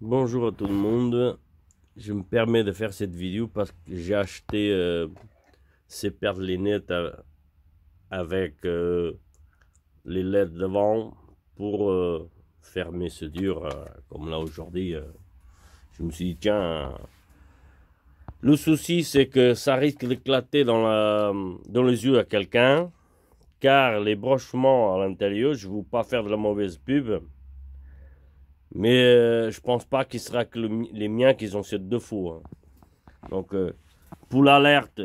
Bonjour à tout le monde, je me permets de faire cette vidéo parce que j'ai acheté ces paires de lunettes avec les LED devant pour faire mes soudures comme là aujourd'hui. Je me suis dit tiens, le souci c'est que ça risque d'éclater dans les yeux à quelqu'un car les brochements à l'intérieur, je ne veux pas faire de la mauvaise pub. Mais je pense pas qu'il sera que les miens qui ont ce défaut. Hein. Donc, pour l'alerte,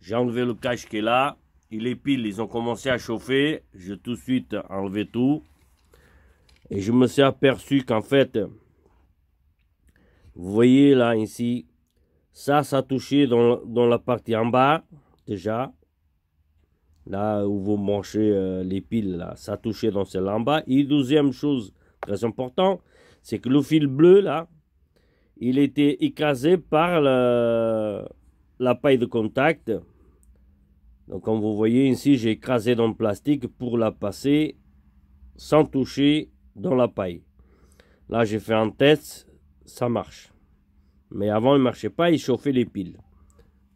j'ai enlevé le cache qui est là. Et les piles, ils ont commencé à chauffer. J'ai tout de suite enlevé tout. Et je me suis aperçu qu'en fait, vous voyez là, ici, ça touchait dans la partie en bas, déjà. Là où vous branchez les piles, là, ça touchait dans celle-là en bas. Et deuxième chose très importante, c'est que le fil bleu, là, il était écrasé par la paille de contact. Donc comme vous voyez ici, j'ai écrasé dans le plastique pour la passer sans toucher dans la paille. Là, j'ai fait un test, ça marche. Mais avant, il ne marchait pas, il chauffait les piles.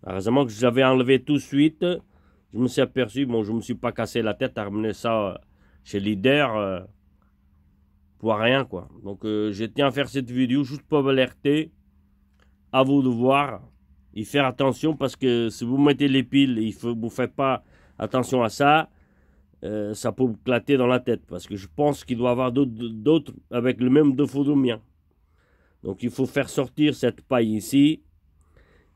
Heureusement que j'avais enlevé tout de suite. Je me suis aperçu, bon, je ne me suis pas cassé la tête à ramener ça chez Leader pour rien, quoi. Donc, je tiens à faire cette vidéo juste pour vous alerter. À vous de voir et faire attention parce que si vous mettez les piles et vous ne faites pas attention à ça, ça peut vous éclater dans la tête parce que je pense qu'il doit y avoir d'autres avec le même défaut du mien. Donc il faut faire sortir cette paille ici,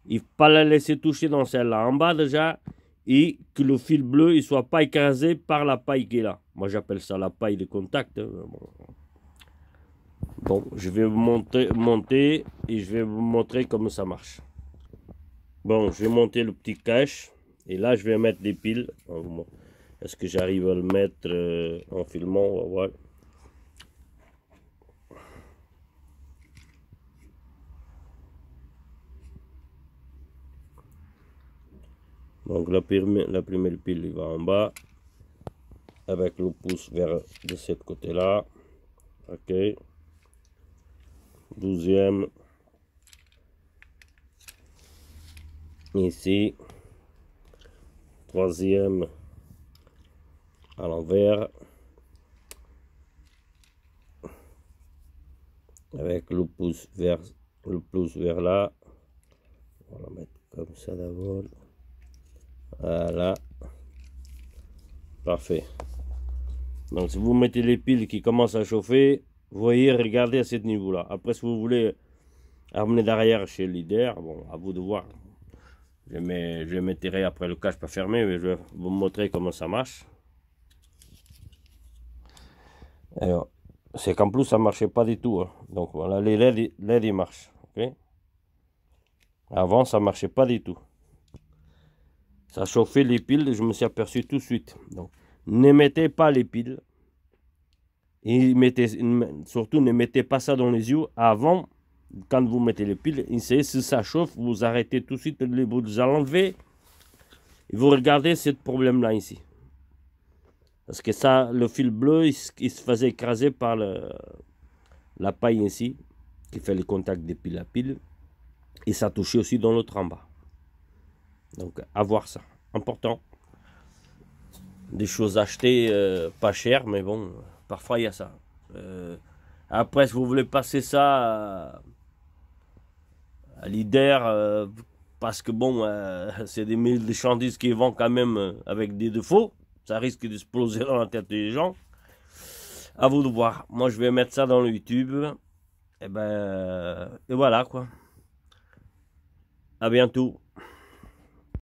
il ne faut pas la laisser toucher dans celle-là en bas déjà et que le fil bleu ne soit pas écrasé par la paille qui est là. Moi j'appelle ça la paille de contact. Hein. Bon, je vais vous monter et je vais vous montrer comment ça marche. Bon, je vais monter le petit cache et là je vais mettre des piles. Est-ce que j'arrive à le mettre en filmant? On va voir. Donc la première pile il va en bas avec le pouce vers de ce côté là. Ok. Deuxième ici. Troisième à l'envers avec le pouce vers là. On va la mettre comme ça d'abord. Voilà. Parfait. Donc si vous mettez les piles qui commencent à chauffer, vous voyez, regardez à ce niveau-là. Après, si vous voulez amener derrière chez Leader, bon, à vous de voir. Je vais m'étirer après le cache pas fermé, mais je vais vous montrer comment ça marche. Alors, c'est qu'en plus ça marchait pas du tout. Hein. Donc voilà, les LED ils marchent. Okay. Avant ça marchait pas du tout. Ça chauffait les piles, je me suis aperçu tout de suite. Donc ne mettez pas les piles. Et surtout ne mettez pas ça dans les yeux avant. Quand vous mettez les piles, essayez, si ça chauffe, vous arrêtez tout de suite, vous enlevez et vous regardez ce problème-là ici. Parce que ça, le fil bleu, il se faisait écraser par la paille ici, qui fait le contact des piles à pile. Et ça touchait aussi dans l'autre en bas. Donc, à voir ça. Important. Des choses achetées pas chères, mais bon, parfois il y a ça. Après, si vous voulez passer ça à Leader, parce que bon, c'est des marchandises qui vendent quand même avec des défauts. Ça risque d'exploser dans la tête des gens. À vous de voir. Moi, je vais mettre ça dans le YouTube. Et voilà quoi. À bientôt.